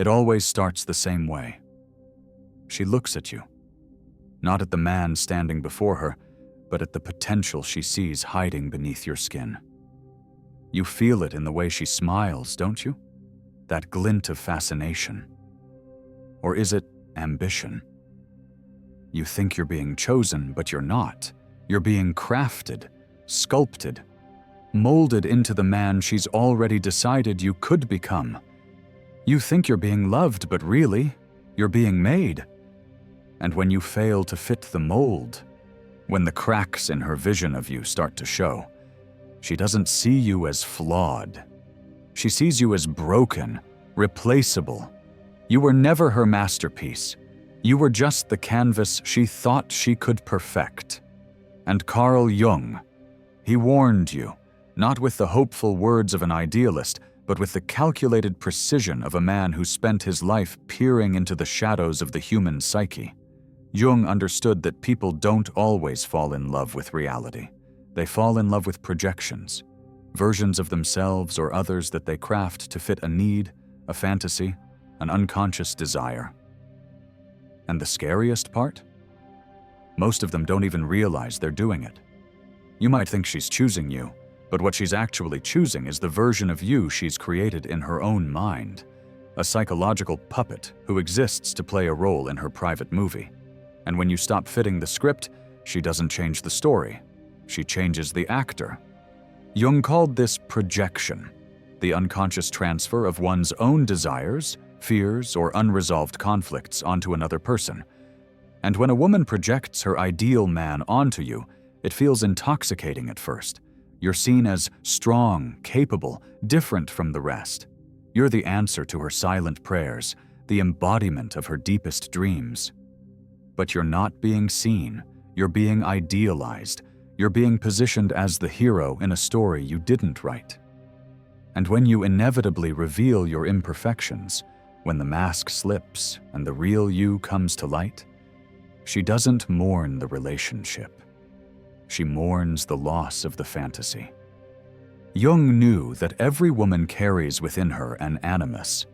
It always starts the same way. She looks at you, not at the man standing before her, but at the potential she sees hiding beneath your skin. You feel it in the way she smiles, don't you? That glint of fascination. Or is it ambition? You think you're being chosen, but you're not. You're being crafted, sculpted, molded into the man she's already decided you could become. You think you're being loved, but really, you're being made. And when you fail to fit the mold, when the cracks in her vision of you start to show, she doesn't see you as flawed. She sees you as broken, replaceable. You were never her masterpiece. You were just the canvas she thought she could perfect. And Carl Jung, he warned you, not with the hopeful words of an idealist, but with the calculated precision of a man who spent his life peering into the shadows of the human psyche. Jung understood that people don't always fall in love with reality. They fall in love with projections, versions of themselves or others that they craft to fit a need, a fantasy, an unconscious desire. And the scariest part? Most of them don't even realize they're doing it. You might think she's choosing you, but what she's actually choosing is the version of you she's created in her own mind, a psychological puppet who exists to play a role in her private movie. And when you stop fitting the script, she doesn't change the story. She changes the actor. Jung called this projection, the unconscious transfer of one's own desires, fears, or unresolved conflicts onto another person. And when a woman projects her ideal man onto you, it feels intoxicating at first. You're seen as strong, capable, different from the rest. You're the answer to her silent prayers, the embodiment of her deepest dreams. But you're not being seen. You're being idealized. You're being positioned as the hero in a story you didn't write. And when you inevitably reveal your imperfections, when the mask slips and the real you comes to light, she doesn't mourn the relationship. She mourns the loss of the fantasy. Jung knew that every woman carries within her an animus,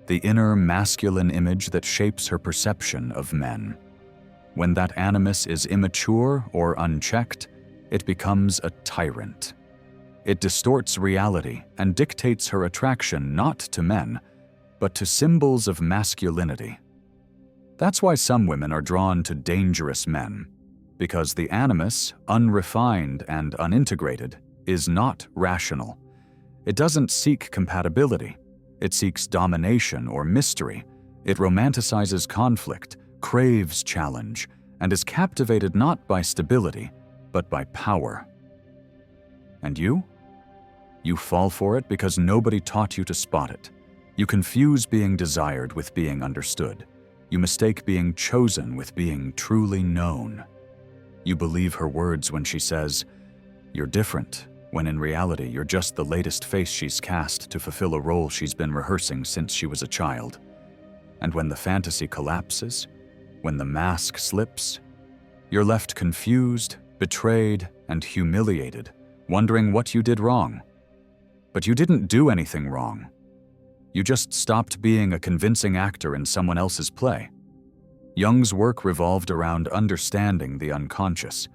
the inner masculine image that shapes her perception of men. When that animus is immature or unchecked, it becomes a tyrant. It distorts reality and dictates her attraction not to men, but to symbols of masculinity. That's why some women are drawn to dangerous men, because the animus, unrefined and unintegrated, is not rational. It doesn't seek compatibility. It seeks domination or mystery. It romanticizes conflict, craves challenge, and is captivated not by stability, but by power. And you? You fall for it because nobody taught you to spot it. You confuse being desired with being understood. You mistake being chosen with being truly known. You believe her words when she says, "You're different," when in reality you're just the latest face she's cast to fulfill a role she's been rehearsing since she was a child. And when the fantasy collapses, when the mask slips, you're left confused, betrayed, and humiliated, wondering what you did wrong. But you didn't do anything wrong. You just stopped being a convincing actor in someone else's play. Jung's work revolved around understanding the unconscious,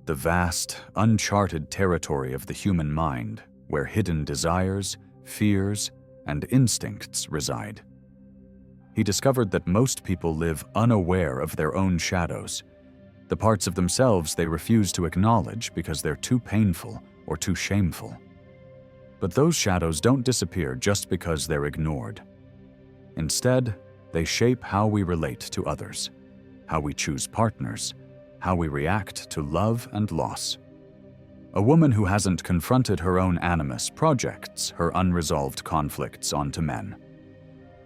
the vast, uncharted territory of the human mind, where hidden desires, fears, and instincts reside. He discovered that most people live unaware of their own shadows, the parts of themselves they refuse to acknowledge because they're too painful or too shameful. But those shadows don't disappear just because they're ignored. Instead, they shape how we relate to others, how we choose partners, how we react to love and loss. A woman who hasn't confronted her own animus projects her unresolved conflicts onto men.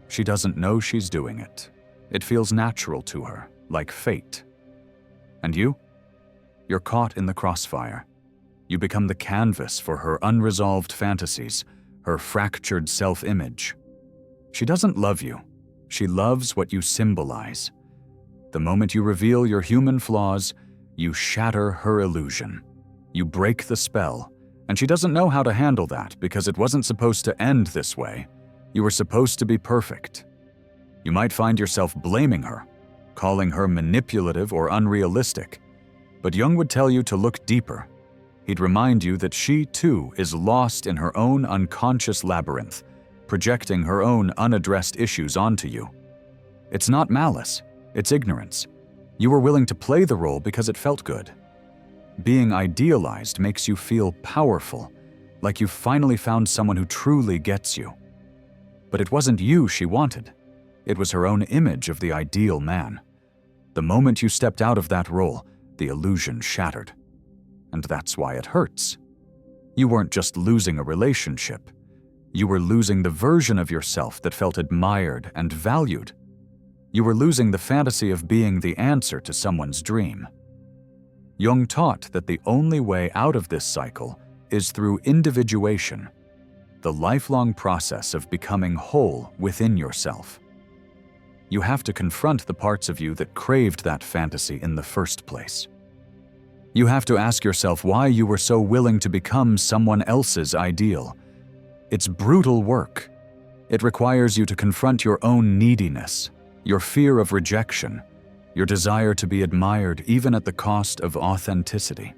She doesn't know she's doing it. It feels natural to her, like fate. And you? You're caught in the crossfire. You become the canvas for her unresolved fantasies, her fractured self-image. She doesn't love you. She loves what you symbolize. The moment you reveal your human flaws, you shatter her illusion. You break the spell, and she doesn't know how to handle that because it wasn't supposed to end this way. You were supposed to be perfect. You might find yourself blaming her, calling her manipulative or unrealistic. But Jung would tell you to look deeper. He'd remind you that she, too, is lost in her own unconscious labyrinth, projecting her own unaddressed issues onto you. It's not malice, it's ignorance. You were willing to play the role because it felt good. Being idealized makes you feel powerful, like you've finally found someone who truly gets you. But it wasn't you she wanted. It was her own image of the ideal man. The moment you stepped out of that role, the illusion shattered. And that's why it hurts. You weren't just losing a relationship. You were losing the version of yourself that felt admired and valued. You were losing the fantasy of being the answer to someone's dream. Jung taught that the only way out of this cycle is through individuation, the lifelong process of becoming whole within yourself. You have to confront the parts of you that craved that fantasy in the first place. You have to ask yourself why you were so willing to become someone else's ideal. It's brutal work. It requires you to confront your own neediness, your fear of rejection, your desire to be admired even at the cost of authenticity.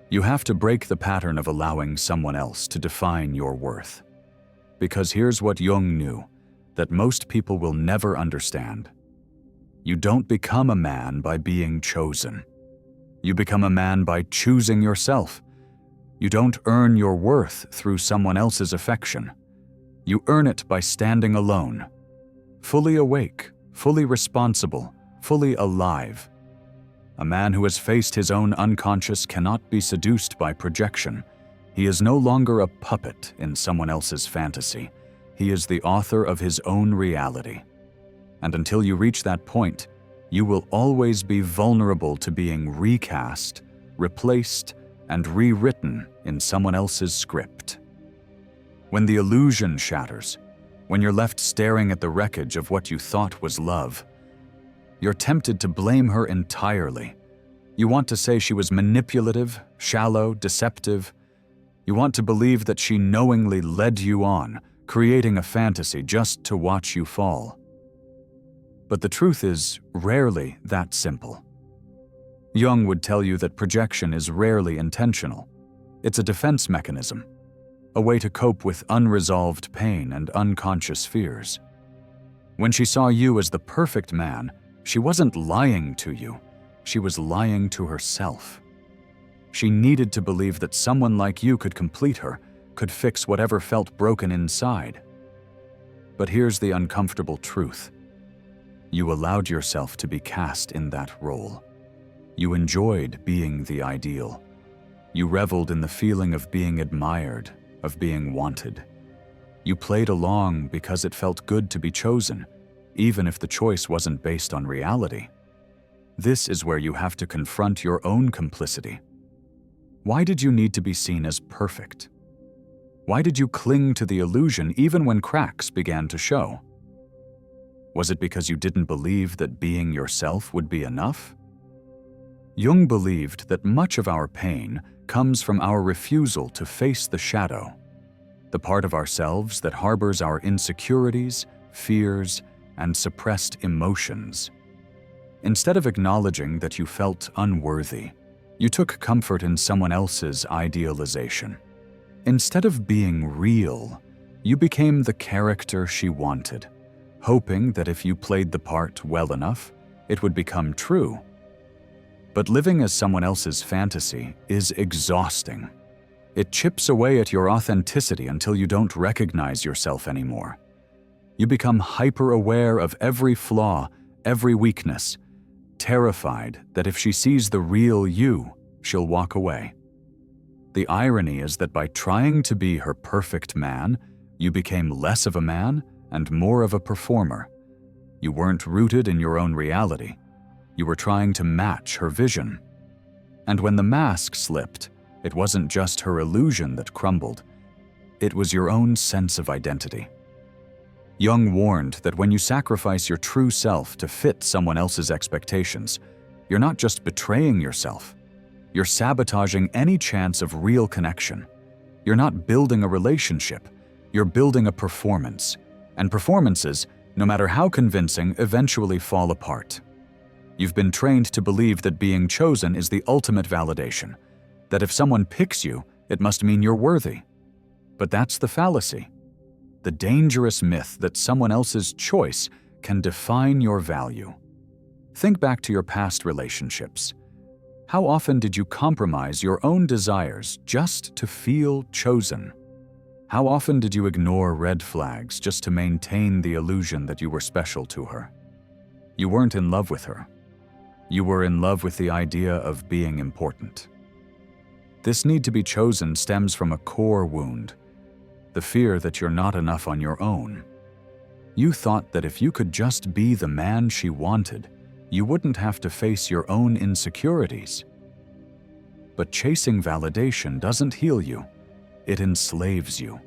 You have to break the pattern of allowing someone else to define your worth. Because here's what Jung knew, that most people will never understand. You don't become a man by being chosen. You become a man by choosing yourself. You don't earn your worth through someone else's affection. You earn it by standing alone, fully awake, fully responsible, fully alive. A man who has faced his own unconscious cannot be seduced by projection. He is no longer a puppet in someone else's fantasy. He is the author of his own reality. And until you reach that point, you will always be vulnerable to being recast, replaced, and rewritten in someone else's script. When the illusion shatters, when you're left staring at the wreckage of what you thought was love, you're tempted to blame her entirely. You want to say she was manipulative, shallow, deceptive. You want to believe that she knowingly led you on, creating a fantasy just to watch you fall. But the truth is rarely that simple. Jung would tell you that projection is rarely intentional. It's a defense mechanism, a way to cope with unresolved pain and unconscious fears. When she saw you as the perfect man, she wasn't lying to you. She was lying to herself. She needed to believe that someone like you could complete her, could fix whatever felt broken inside. But here's the uncomfortable truth. You allowed yourself to be cast in that role. You enjoyed being the ideal. You reveled in the feeling of being admired, of being wanted. You played along because it felt good to be chosen, even if the choice wasn't based on reality. This is where you have to confront your own complicity. Why did you need to be seen as perfect? Why did you cling to the illusion even when cracks began to show? Was it because you didn't believe that being yourself would be enough? Jung believed that much of our pain comes from our refusal to face the shadow, the part of ourselves that harbors our insecurities, fears, and suppressed emotions. Instead of acknowledging that you felt unworthy, you took comfort in someone else's idealization. Instead of being real, you became the character she wanted, hoping that if you played the part well enough, it would become true. But living as someone else's fantasy is exhausting. It chips away at your authenticity until you don't recognize yourself anymore. You become hyper-aware of every flaw, every weakness, terrified that if she sees the real you, she'll walk away. The irony is that by trying to be her perfect man, you became less of a man and more of a performer. You weren't rooted in your own reality. You were trying to match her vision. And when the mask slipped, it wasn't just her illusion that crumbled. It was your own sense of identity. Jung warned that when you sacrifice your true self to fit someone else's expectations, you're not just betraying yourself. You're sabotaging any chance of real connection. You're not building a relationship. You're building a performance. And performances, no matter how convincing, eventually fall apart. You've been trained to believe that being chosen is the ultimate validation, that if someone picks you, it must mean you're worthy. But that's the fallacy. The dangerous myth that someone else's choice can define your value. Think back to your past relationships. How often did you compromise your own desires just to feel chosen? How often did you ignore red flags just to maintain the illusion that you were special to her? You weren't in love with her. You were in love with the idea of being important. This need to be chosen stems from a core wound, the fear that you're not enough on your own. You thought that if you could just be the man she wanted, you wouldn't have to face your own insecurities. But chasing validation doesn't heal you, it enslaves you.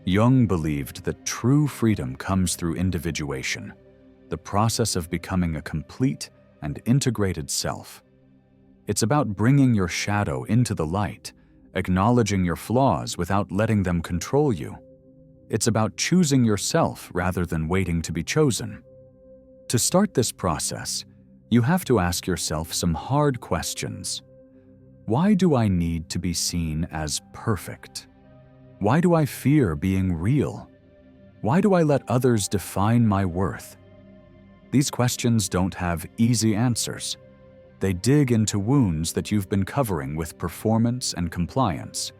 Jung believed that true freedom comes through individuation, the process of becoming a complete and integrated self. It's about bringing your shadow into the light, acknowledging your flaws without letting them control you. It's about choosing yourself rather than waiting to be chosen. To start this process, you have to ask yourself some hard questions. Why do I need to be seen as perfect? Why do I fear being real? Why do I let others define my worth? These questions don't have easy answers. They dig into wounds that you've been covering with performance and compliance.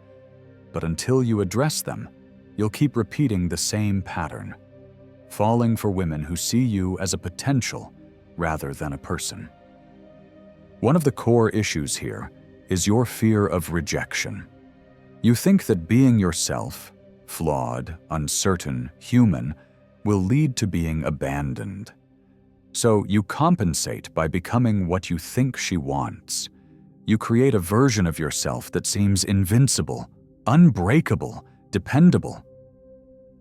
But until you address them, you'll keep repeating the same pattern, falling for women who see you as a potential rather than a person. One of the core issues here is your fear of rejection. You think that being yourself, flawed, uncertain, human, will lead to being abandoned. So you compensate by becoming what you think she wants. You create a version of yourself that seems invincible, unbreakable, dependable.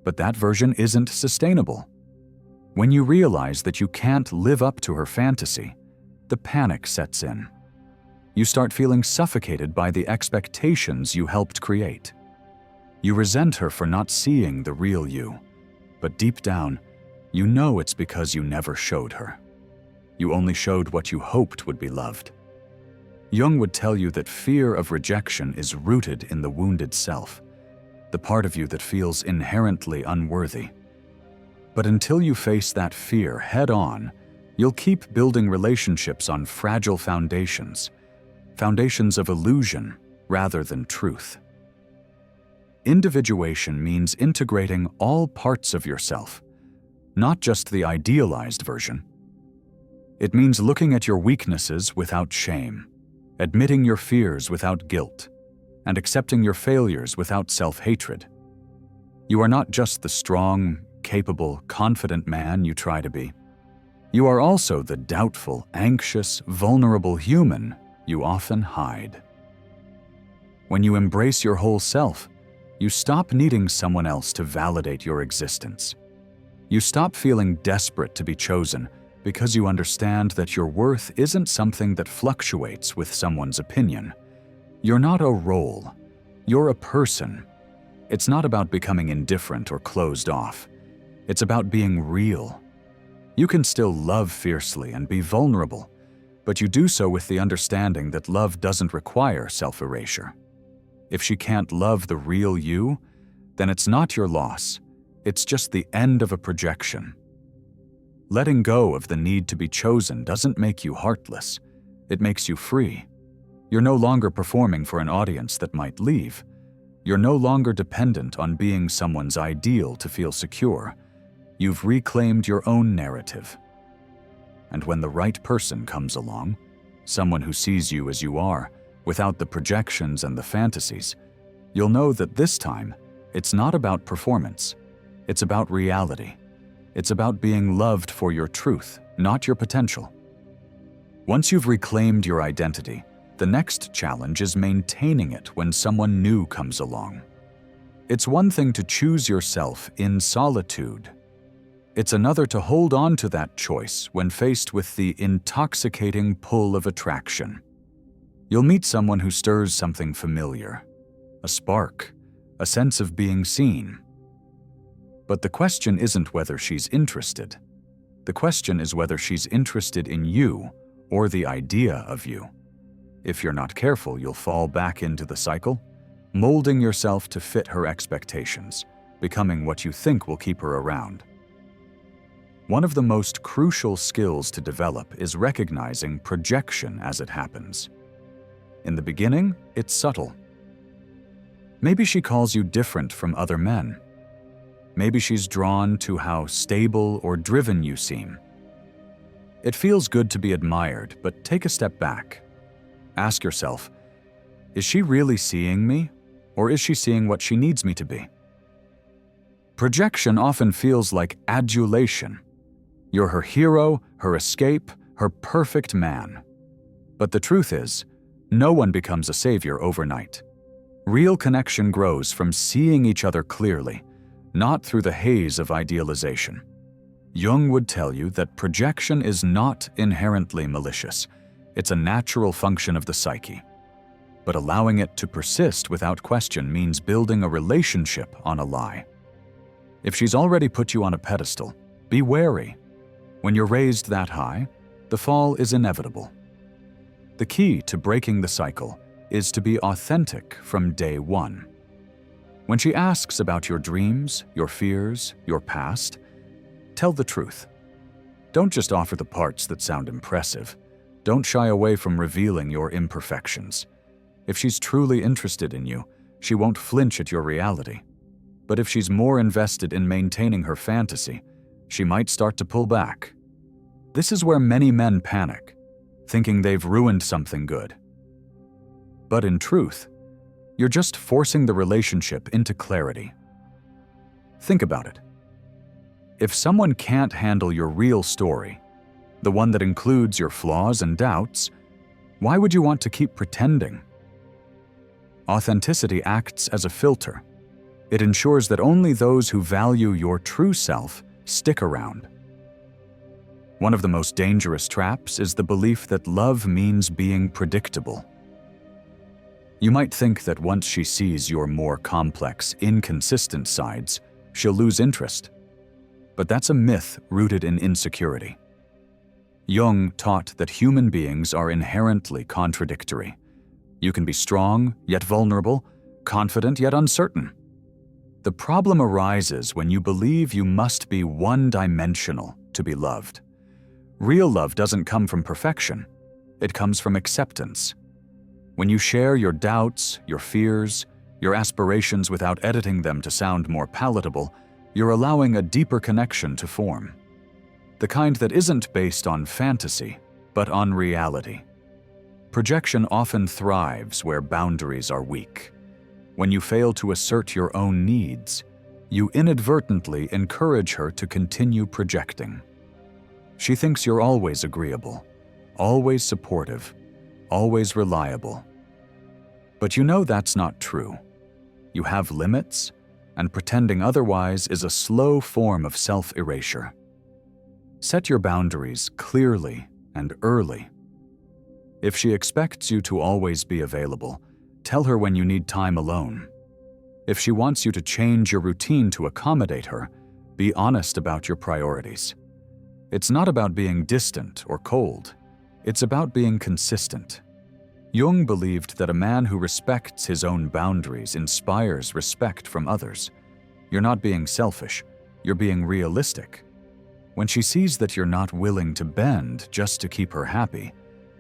But that version isn't sustainable. When you realize that you can't live up to her fantasy, the panic sets in. You start feeling suffocated by the expectations you helped create. You resent her for not seeing the real you, but deep down, you know it's because you never showed her. You only showed what you hoped would be loved. Jung would tell you that fear of rejection is rooted in the wounded self, the part of you that feels inherently unworthy. But until you face that fear head-on, you'll keep building relationships on fragile foundations of illusion rather than truth. Individuation means integrating all parts of yourself, not just the idealized version. It means looking at your weaknesses without shame, admitting your fears without guilt, and accepting your failures without self-hatred. You are not just the strong, capable, confident man you try to be. You are also the doubtful, anxious, vulnerable human you often hide. When you embrace your whole self, you stop needing someone else to validate your existence. You stop feeling desperate to be chosen because you understand that your worth isn't something that fluctuates with someone's opinion. You're not a role. You're a person. It's not about becoming indifferent or closed off. It's about being real. You can still love fiercely and be vulnerable, but you do so with the understanding that love doesn't require self-erasure. If she can't love the real you, then it's not your loss. It's just the end of a projection. Letting go of the need to be chosen doesn't make you heartless. It makes you free. You're no longer performing for an audience that might leave. You're no longer dependent on being someone's ideal to feel secure. You've reclaimed your own narrative. And when the right person comes along, someone who sees you as you are, without the projections and the fantasies, you'll know that this time, it's not about performance. It's about reality. It's about being loved for your truth, not your potential. Once you've reclaimed your identity, the next challenge is maintaining it when someone new comes along. It's one thing to choose yourself in solitude. It's another to hold on to that choice when faced with the intoxicating pull of attraction. You'll meet someone who stirs something familiar, a spark, a sense of being seen. But the question isn't whether she's interested. The question is whether she's interested in you or the idea of you. If you're not careful, you'll fall back into the cycle, molding yourself to fit her expectations, becoming what you think will keep her around. One of the most crucial skills to develop is recognizing projection as it happens. In the beginning, it's subtle. Maybe she calls you different from other men. Maybe she's drawn to how stable or driven you seem. It feels good to be admired, but take a step back. Ask yourself, is she really seeing me, or is she seeing what she needs me to be? Projection often feels like adulation. You're her hero, her escape, her perfect man. But the truth is, no one becomes a savior overnight. Real connection grows from seeing each other clearly, not through the haze of idealization. Jung would tell you that projection is not inherently malicious. It's a natural function of the psyche. But allowing it to persist without question means building a relationship on a lie. If she's already put you on a pedestal, be wary. When you're raised that high, the fall is inevitable. The key to breaking the cycle is to be authentic from day one. When she asks about your dreams, your fears, your past, tell the truth. Don't just offer the parts that sound impressive. Don't shy away from revealing your imperfections. If she's truly interested in you, she won't flinch at your reality. But if she's more invested in maintaining her fantasy, she might start to pull back. This is where many men panic, thinking they've ruined something good. But in truth, you're just forcing the relationship into clarity. Think about it. If someone can't handle your real story, the one that includes your flaws and doubts, why would you want to keep pretending? Authenticity acts as a filter. It ensures that only those who value your true self stick around. One of the most dangerous traps is the belief that love means being predictable. You might think that once she sees your more complex, inconsistent sides, she'll lose interest. But that's a myth rooted in insecurity. Jung taught that human beings are inherently contradictory. You can be strong, yet vulnerable, confident, yet uncertain. The problem arises when you believe you must be one-dimensional to be loved. Real love doesn't come from perfection. It comes from acceptance. When you share your doubts, your fears, your aspirations without editing them to sound more palatable, you're allowing a deeper connection to form. The kind that isn't based on fantasy, but on reality. Projection often thrives where boundaries are weak. When you fail to assert your own needs, you inadvertently encourage her to continue projecting. She thinks you're always agreeable, always supportive, always reliable. But you know that's not true. You have limits, and pretending otherwise is a slow form of self-erasure. Set your boundaries clearly and early. If she expects you to always be available, tell her when you need time alone. If she wants you to change your routine to accommodate her, be honest about your priorities. It's not about being distant or cold. It's about being consistent. Jung believed that a man who respects his own boundaries inspires respect from others. You're not being selfish, you're being realistic. When she sees that you're not willing to bend just to keep her happy,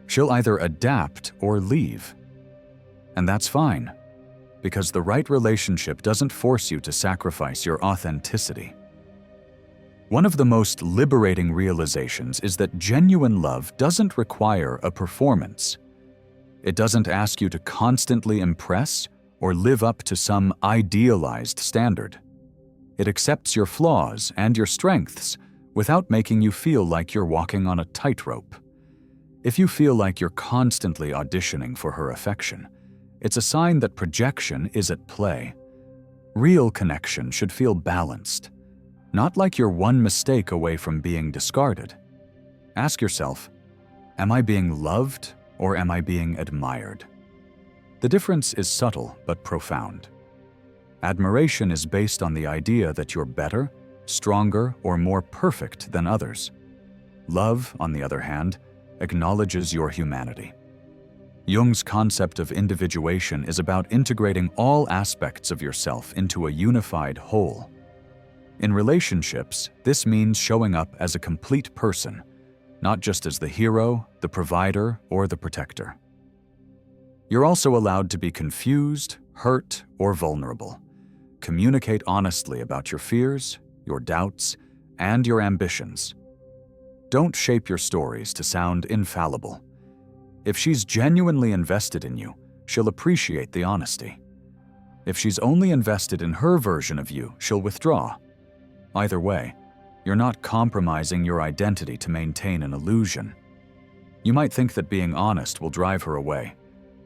she'll either adapt or leave. And that's fine, because the right relationship doesn't force you to sacrifice your authenticity. One of the most liberating realizations is that genuine love doesn't require a performance. It doesn't ask you to constantly impress or live up to some idealized standard. It accepts your flaws and your strengths without making you feel like you're walking on a tightrope. If you feel like you're constantly auditioning for her affection, it's a sign that projection is at play. Real connection should feel balanced, not like you're one mistake away from being discarded. Ask yourself, am I being loved or am I being admired? The difference is subtle but profound. Admiration is based on the idea that you're better, stronger, or more perfect than others. Love, on the other hand, acknowledges your humanity. Jung's concept of individuation is about integrating all aspects of yourself into a unified whole. In relationships, this means showing up as a complete person, not just as the hero, the provider, or the protector. You're also allowed to be confused, hurt, or vulnerable. Communicate honestly about your fears, your doubts, and your ambitions. Don't shape your stories to sound infallible. If she's genuinely invested in you, she'll appreciate the honesty. If she's only invested in her version of you, she'll withdraw. Either way, you're not compromising your identity to maintain an illusion. You might think that being honest will drive her away,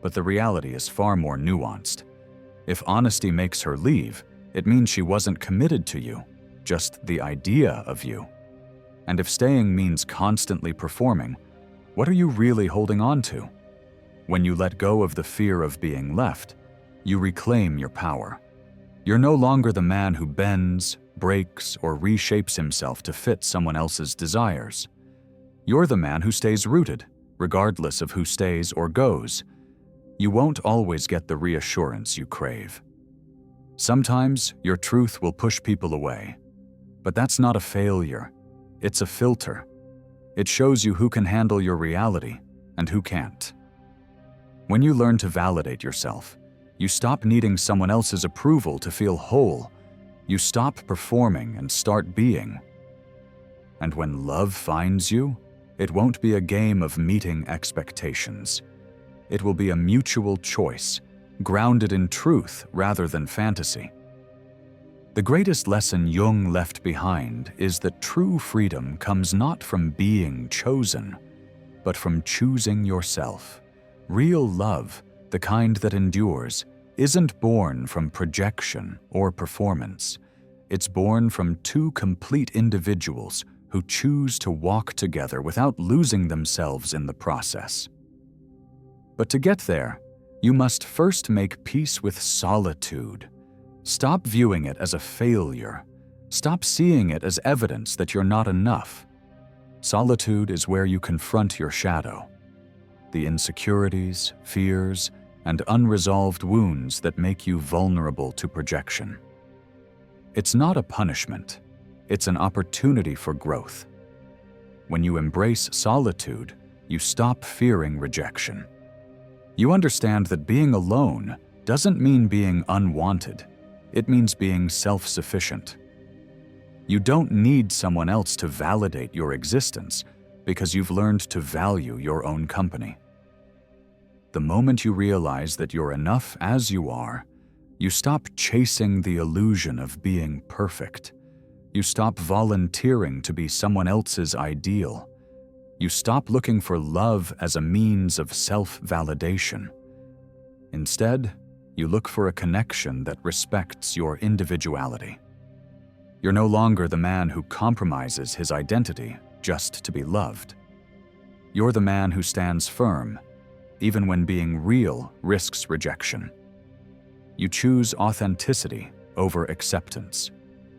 but the reality is far more nuanced. If honesty makes her leave, it means she wasn't committed to you, just the idea of you. And if staying means constantly performing, what are you really holding on to? When you let go of the fear of being left, you reclaim your power. You're no longer the man who bends, breaks, or reshapes himself to fit someone else's desires. You're the man who stays rooted, regardless of who stays or goes. You won't always get the reassurance you crave. Sometimes your truth will push people away, but that's not a failure. It's a filter. It shows you who can handle your reality and who can't. When you learn to validate yourself, you stop needing someone else's approval to feel whole. You stop performing and start being. And when love finds you, it won't be a game of meeting expectations. It will be a mutual choice, grounded in truth rather than fantasy. The greatest lesson Jung left behind is that true freedom comes not from being chosen, but from choosing yourself. Real love, the kind that endures, isn't born from projection or performance. It's born from two complete individuals who choose to walk together without losing themselves in the process. But to get there, you must first make peace with solitude. Stop viewing it as a failure. Stop seeing it as evidence that you're not enough. Solitude is where you confront your shadow, the insecurities, fears, and unresolved wounds that make you vulnerable to projection. It's not a punishment. It's an opportunity for growth. When you embrace solitude, you stop fearing rejection. You understand that being alone doesn't mean being unwanted. It means being self-sufficient. You don't need someone else to validate your existence because you've learned to value your own company. The moment you realize that you're enough as you are, you stop chasing the illusion of being perfect. You stop volunteering to be someone else's ideal. You stop looking for love as a means of self-validation. Instead, you look for a connection that respects your individuality. You're no longer the man who compromises his identity just to be loved. You're the man who stands firm, even when being real risks rejection. You choose authenticity over acceptance.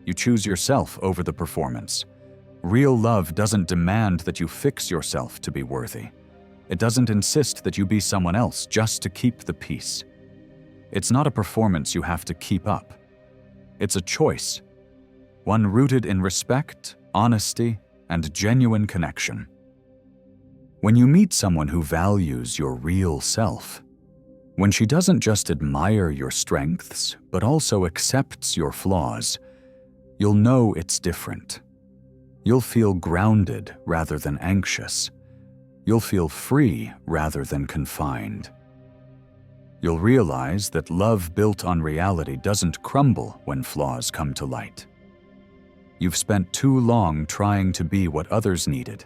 You choose yourself over the performance. Real love doesn't demand that you fix yourself to be worthy. It doesn't insist that you be someone else just to keep the peace. It's not a performance you have to keep up. It's a choice, one rooted in respect, honesty, and genuine connection. When you meet someone who values your real self, when she doesn't just admire your strengths, but also accepts your flaws, you'll know it's different. You'll feel grounded rather than anxious. You'll feel free rather than confined. You'll realize that love built on reality doesn't crumble when flaws come to light. You've spent too long trying to be what others needed.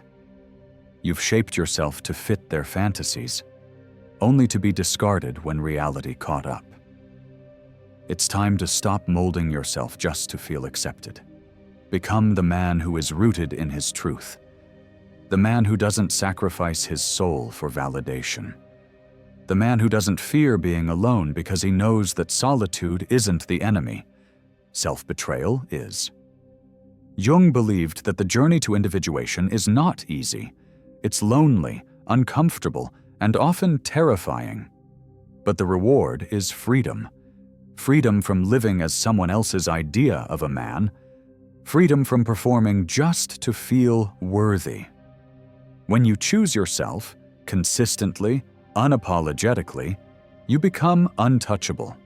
You've shaped yourself to fit their fantasies, only to be discarded when reality caught up. It's time to stop molding yourself just to feel accepted. Become the man who is rooted in his truth, the man who doesn't sacrifice his soul for validation, the man who doesn't fear being alone because he knows that solitude isn't the enemy. Self-betrayal is. Jung believed that the journey to individuation is not easy. It's lonely, uncomfortable, and often terrifying. But the reward is freedom. Freedom from living as someone else's idea of a man. Freedom from performing just to feel worthy. When you choose yourself, consistently, unapologetically, you become untouchable.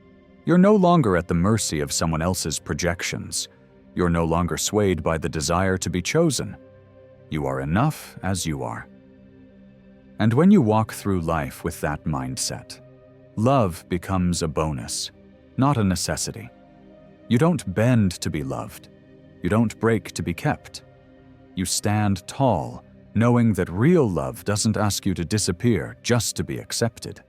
You're no longer at the mercy of someone else's projections. You're no longer swayed by the desire to be chosen. You are enough as you are. And when you walk through life with that mindset, love becomes a bonus, not a necessity. You don't bend to be loved. You don't break to be kept. You stand tall, knowing that real love doesn't ask you to disappear just to be accepted.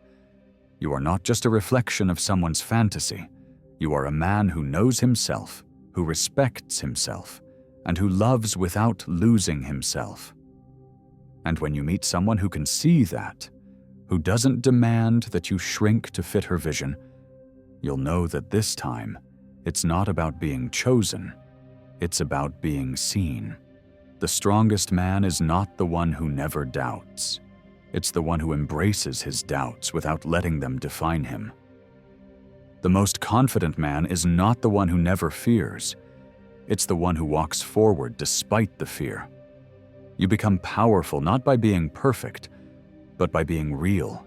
You are not just a reflection of someone's fantasy. You are a man who knows himself, who respects himself, and who loves without losing himself. And when you meet someone who can see that, who doesn't demand that you shrink to fit her vision, you'll know that this time, it's not about being chosen, it's about being seen. The strongest man is not the one who never doubts. It's the one who embraces his doubts without letting them define him. The most confident man is not the one who never fears. It's the one who walks forward despite the fear. You become powerful not by being perfect, but by being real.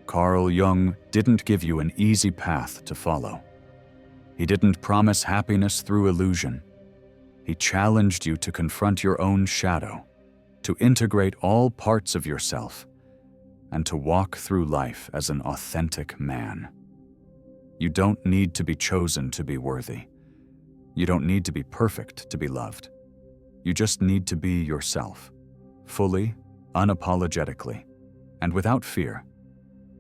Carl Jung didn't give you an easy path to follow. He didn't promise happiness through illusion. He challenged you to confront your own shadow, to integrate all parts of yourself, and to walk through life as an authentic man. You don't need to be chosen to be worthy. You don't need to be perfect to be loved. You just need to be yourself, fully, unapologetically, and without fear.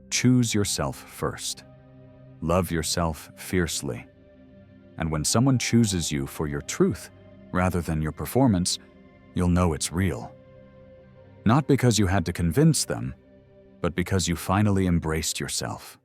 Choose yourself first. Love yourself fiercely. And when someone chooses you for your truth rather than your performance, you'll know it's real. Not because you had to convince them, but because you finally embraced yourself.